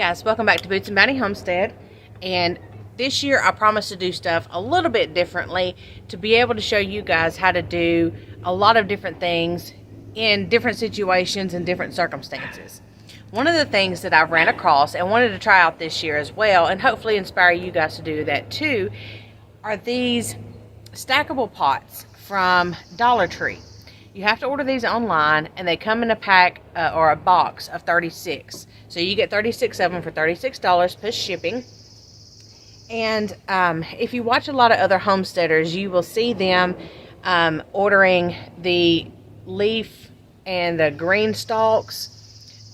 Guys, welcome back to Boots and Bounty Homestead. And this year I promised to do stuff a little bit differently to be able to show you guys how to do a lot of different things in different situations and different circumstances. One of the things that I've ran across and wanted to try out this year as well, and hopefully inspire you guys to do that too, are these stackable pots from Dollar Tree. You have to order these online, and they come in a pack or a box of 36. So you get 36 of them for $36 plus shipping. And if you watch a lot of other homesteaders, you will see them ordering the leaf and the green stalks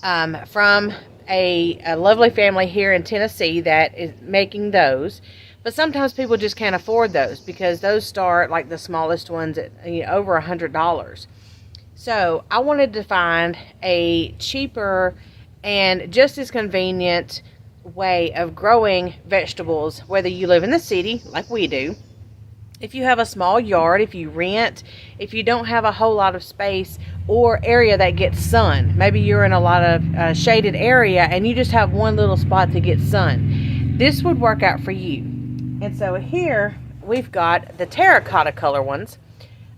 from a lovely family here in Tennessee that is making those. But sometimes people just can't afford those because those start, like the smallest ones, at over $100. So I wanted to find a cheaper and just as convenient way of growing vegetables, whether you live in the city like we do, if you have a small yard, if you rent, if you don't have a whole lot of space or area that gets sun. Maybe you're in a lot of shaded area and you just have one little spot to get sun. This would work out for you. And so here we've got the terracotta color ones.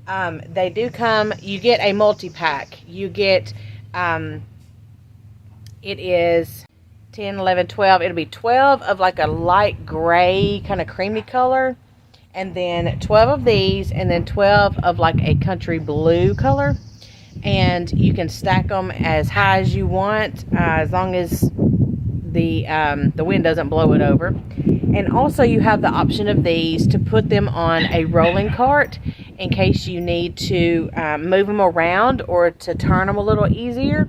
They do come, you get a multi-pack. You get, it is 10, 11, 12. It'll be 12 of like a light gray kind of creamy color. And then 12 of these, and then 12 of like a country blue color. And you can stack them as high as you want, as long as the wind doesn't blow it over. And also you have the option of these to put them on a rolling cart in case you need to move them around or to turn them a little easier.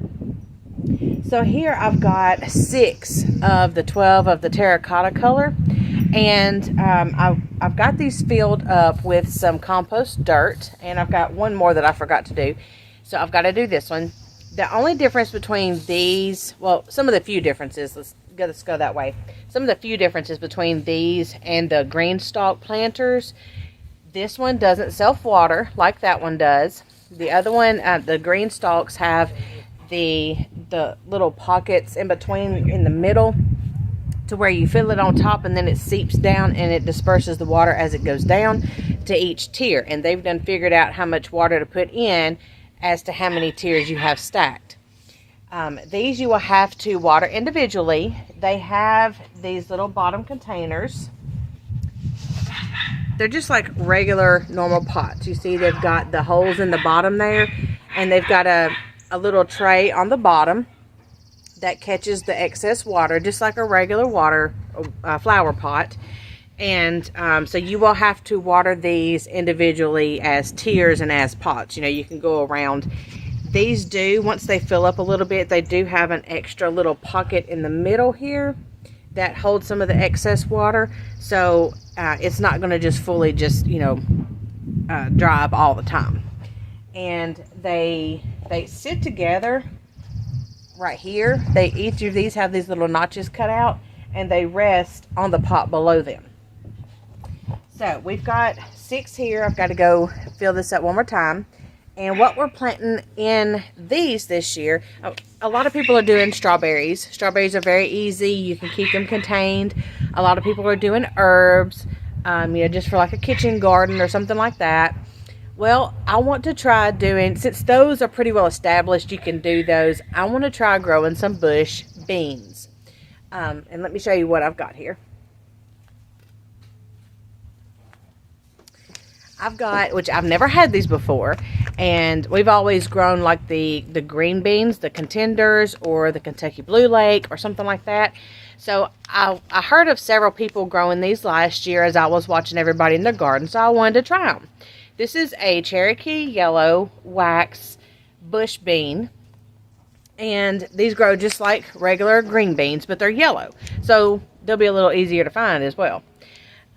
So here I've got 6 of the 12 of the terracotta color, and I've got these filled up with some compost dirt, and I've got one more that I forgot to do, so I've got to do this one. The only difference between these, well, some of the few differences, let's go that way. Some of the few differences between these and the green stalk planters, this one doesn't self-water like that one does. The other one, the green stalks have the little pockets in between, in the middle, to where you fill it on top and then it seeps down and it disperses the water as it goes down to each tier. And they've done figured out how much water to put in as to how many tiers you have stacked. These you will have to water individually. They have these little bottom containers. They're just like regular normal pots. You see they've got the holes in the bottom there, and they've got a little tray on the bottom that catches the excess water, just like a regular flower pot. And so you will have to water these individually as tiers and as pots. You can go around. These do, once they fill up a little bit, they do have an extra little pocket in the middle here that holds some of the excess water. So it's not going to just fully dry up all the time. And they sit together right here. Each of these have these little notches cut out, and they rest on the pot below them. So we've got 6 here. I've got to go fill this up one more time. And what we're planting in these this year, a lot of people are doing strawberries. Strawberries are very easy. You can keep them contained. A lot of people are doing herbs, just for like a kitchen garden or something like that. Well, I want to try doing, since those are pretty well established, you can do those. I want to try growing some bush beans. And let me show you what I've got here. I've got, which I've never had these before, and we've always grown like the green beans, the contenders, or the Kentucky Blue Lake, or something like that. So I heard of several people growing these last year as I was watching everybody in their garden, so I wanted to try them. This is a Cherokee yellow wax bush bean, and these grow just like regular green beans, but they're yellow, so they'll be a little easier to find as well.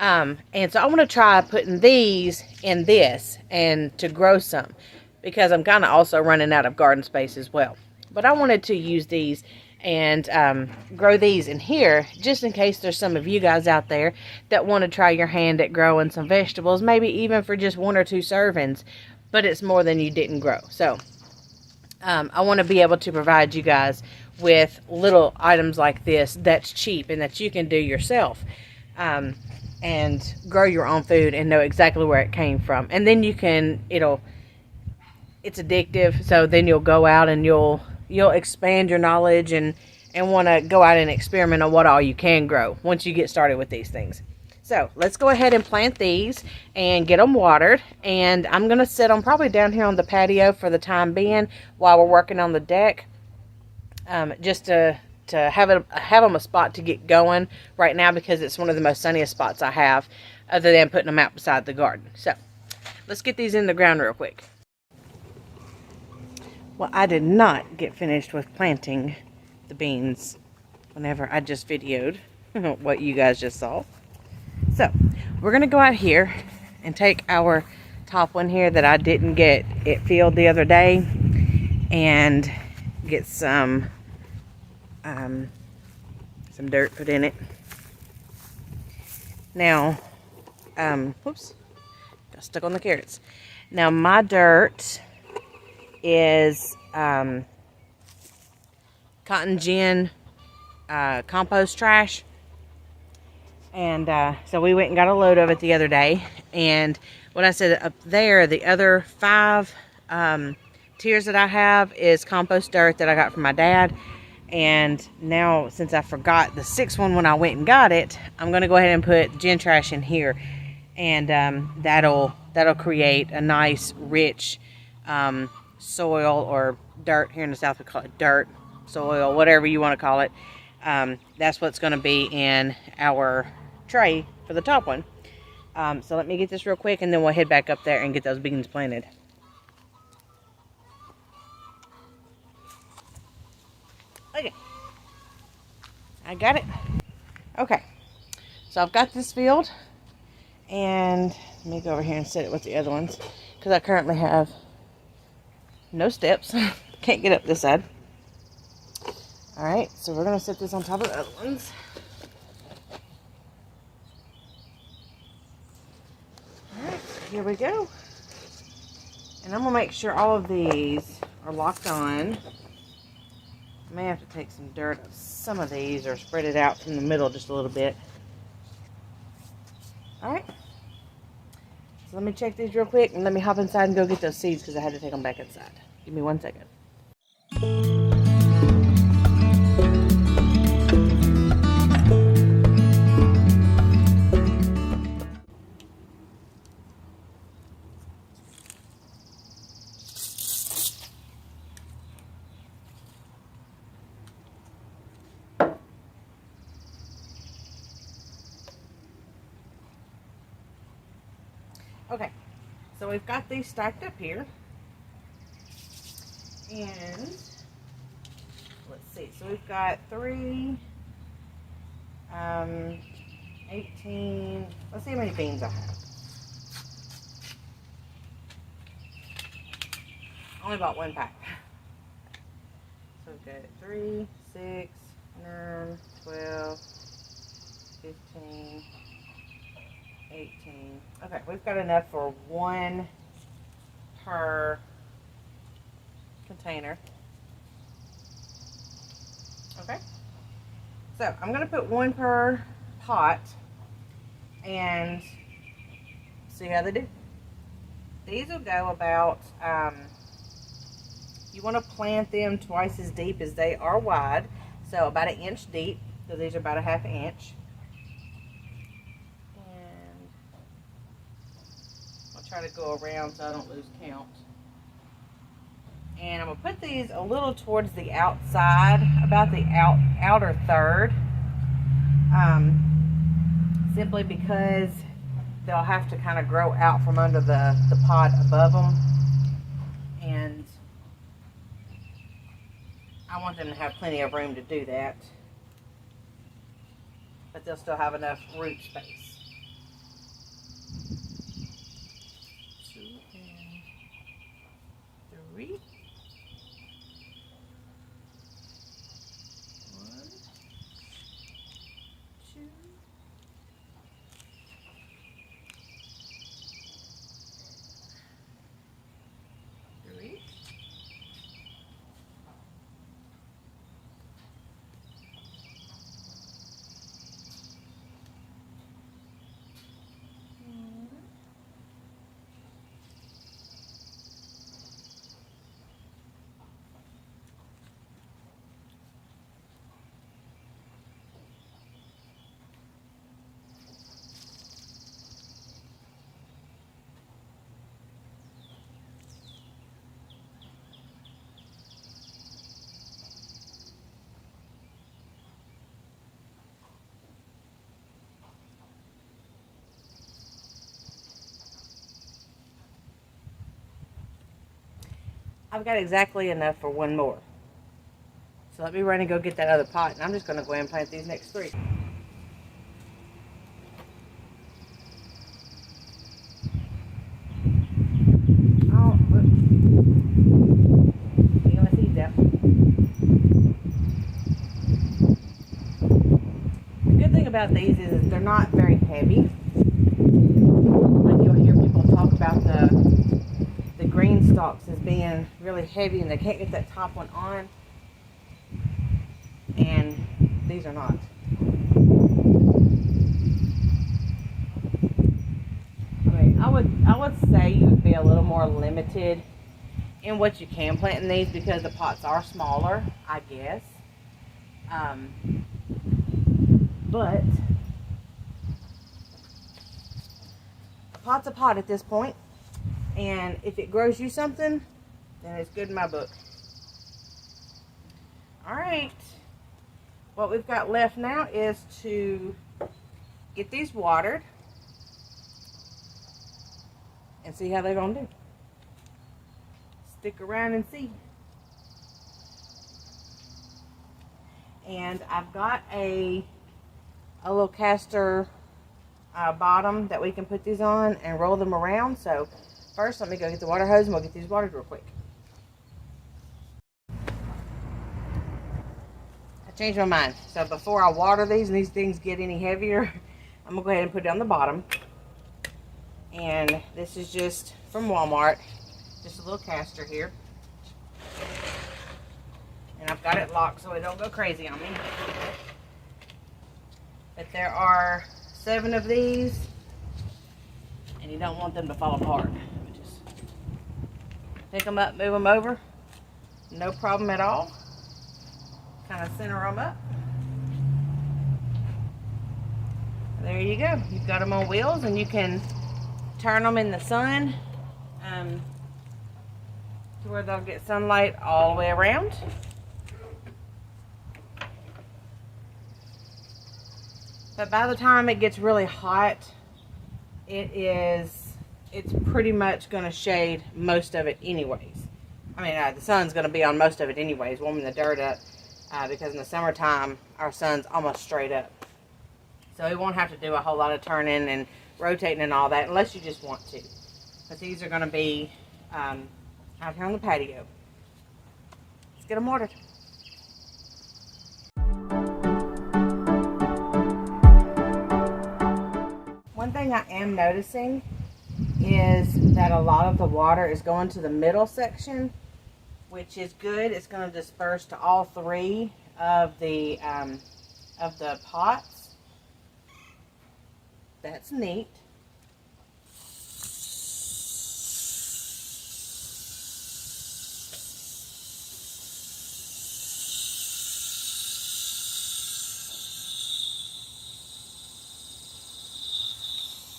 And so I want to try putting these in this and to grow some, because I'm kind of also running out of garden space as well. But I wanted to use these and grow these in here, just in case there's some of you guys out there that want to try your hand at growing some vegetables, maybe even for just 1 or 2 servings, but it's more than you didn't grow. So I want to be able to provide you guys with little items like this that's cheap and that you can do yourself, and grow your own food and know exactly where it came from. And then you can, it's addictive, so then you'll go out and you'll expand your knowledge and want to go out and experiment on what all you can grow once you get started with these things. So let's go ahead and plant these and get them watered. And I'm going to set them probably down here on the patio for the time being while we're working on the deck, just to have them a spot to get going right now, because it's one of the most sunniest spots I have, other than putting them out beside the garden. So let's get these in the ground real quick. Well, I did not get finished with planting the beans whenever I just videoed what you guys just saw. So we're going to go out here and take our top one here that I didn't get it filled the other day and get some dirt put in it. Now, whoops, got stuck on the carrots. Now my dirt is cotton gin compost trash. And so we went and got a load of it the other day. And what I said up there, the other 5 tiers that I have is compost dirt that I got from my dad. And now, since I forgot the 6th one when I went and got it, I'm going to go ahead and put gin trash in here. And that'll create a nice, rich soil, or dirt. Here in the South we call it dirt, soil, whatever you want to call it. That's what's going to be in our tray for the top one. So let me get this real quick, and then we'll head back up there and get those beans planted. Okay, I got it. Okay, so I've got this filled, and let me go over here and set it with the other ones, because I currently have no steps. Can't get up this side. Alright, so we're going to set this on top of the other ones. Alright, here we go. And I'm going to make sure all of these are locked on. I may have to take some dirt of some of these, or spread it out from the middle just a little bit. Alright. So let me check these real quick, and let me hop inside and go get those seeds, because I had to take them back inside. Give me 1 second. Okay, so we've got these stacked up here, and let's see, so we've got 3, 18, let's see how many beans I have. Only bought 1 pack. So we've got 3, 6, 9, 12, 15, 18. Okay, we've got enough for 1 per container. Okay, so I'm going to put 1 per pot and see how they do. These will go about, you want to plant them twice as deep as they are wide, so about 1 inch deep. So these are about 1/2 inch. Try to go around so I don't lose count. And I'm going to put these a little towards the outside, about the outer third, simply because they'll have to kind of grow out from under the pot above them, and I want them to have plenty of room to do that, but they'll still have enough root space. 2 and 3. 1, 2. 3. I've got exactly enough for one more. So let me run and go get that other pot, and I'm just going to go ahead and plant these next 3. Oh, look. You want to see that? The good thing about these is they're not very heavy. Like you'll hear people talk about the green stalks as being really heavy and they can't get that top one on. And these are not. I mean, I would say you would be a little more limited in what you can plant in these because the pots are smaller, I guess. But a pot's a pot at this point, and if it grows you something, then it's good in my book. All right. What we've got left now is to get these watered and see how they're going to do. Stick around and see. And I've got a little caster bottom that we can put these on and roll them around. So first, let me go get the water hose and we'll get these watered real quick. Change my mind. So before I water these and these things get any heavier, I'm gonna go ahead and put it on the bottom. And this is just from Walmart, just a little caster here. And I've got it locked so it don't go crazy on me. But there are 7 of these, and you don't want them to fall apart. Just pick them up, move them over, no problem at all. Kind of center them up. There you go. You've got them on wheels, and you can turn them in the sun to where they'll get sunlight all the way around. But by the time it gets really hot, it's pretty much going to shade most of it anyways. I mean, the sun's going to be on most of it anyways, warming the dirt up. Because in the summertime, our sun's almost straight up. So we won't have to do a whole lot of turning and rotating and all that, unless you just want to. But these are going to be out here on the patio. Let's get them watered. One thing I am noticing is that a lot of the water is going to the middle section, which is good. It's going to disperse to all 3 of the pots. That's neat.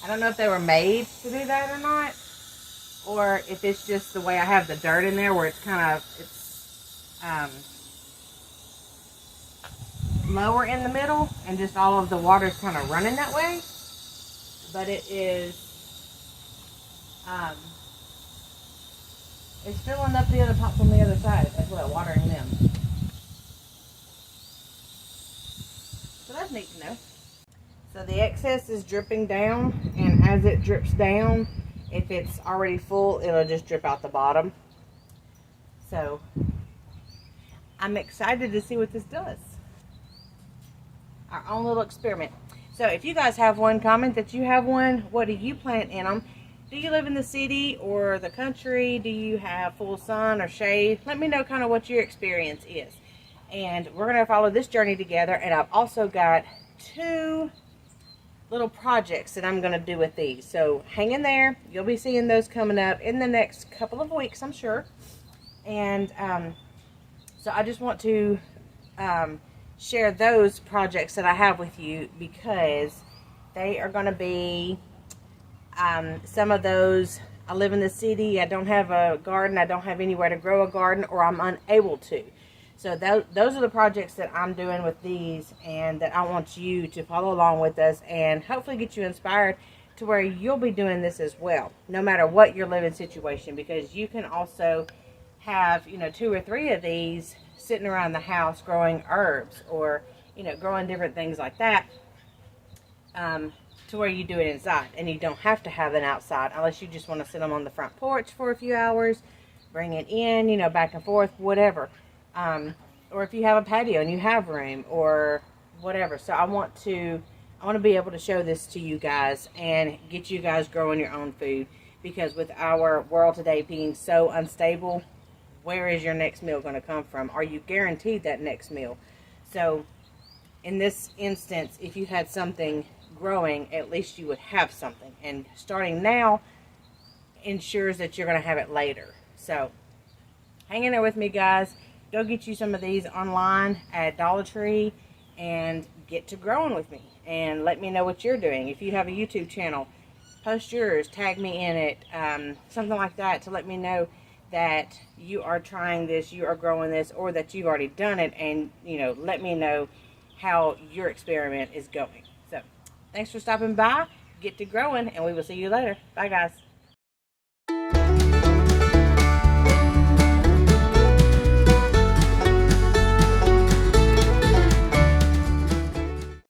I don't know if they were made to do that or not, or if it's just the way I have the dirt in there where it's kind of, lower in the middle and just all of the water is kind of running that way. But it is, it's filling up the other pots on the other side as well, watering them. So that's neat to know. So the excess is dripping down, and as it drips down, if it's already full, it'll just drip out the bottom. So I'm excited to see what this does. Our own little experiment. So if you guys have one, comment that you have one. What do you plant in them? Do you live in the city or the country? Do you have full sun or shade? Let me know kind of what your experience is. And we're going to follow this journey together. And I've also got 2 little projects that I'm going to do with these. So hang in there. You'll be seeing those coming up in the next couple of weeks, I'm sure. And so I just want to share those projects that I have with you, because they are going to be some of those. I live in the city. I don't have a garden. I don't have anywhere to grow a garden, or I'm unable to. So those are the projects that I'm doing with these, and that I want you to follow along with us and hopefully get you inspired to where you'll be doing this as well, no matter what your living situation, because you can also have, you know, 2 or 3 of these sitting around the house growing herbs, or, you know, growing different things like that, to where you do it inside, and you don't have to have it outside unless you just want to sit them on the front porch for a few hours, bring it in, you know, back and forth, whatever. Or if you have a patio and you have room or whatever. So I want to be able to show this to you guys and get you guys growing your own food, because with our world today being so unstable, where is your next meal going to come from? Are you guaranteed that next meal? So in this instance, if you had something growing, at least you would have something, and starting now ensures that you're going to have it later. So hang in there with me, guys. Go get you some of these online at Dollar Tree and get to growing with me, and let me know what you're doing. If you have a YouTube channel, post yours, tag me in it, something like that, to let me know that you are trying this, you are growing this, or that you've already done it, and, you know, let me know how your experiment is going. So thanks for stopping by. Get to growing, and we will see you later. Bye, guys.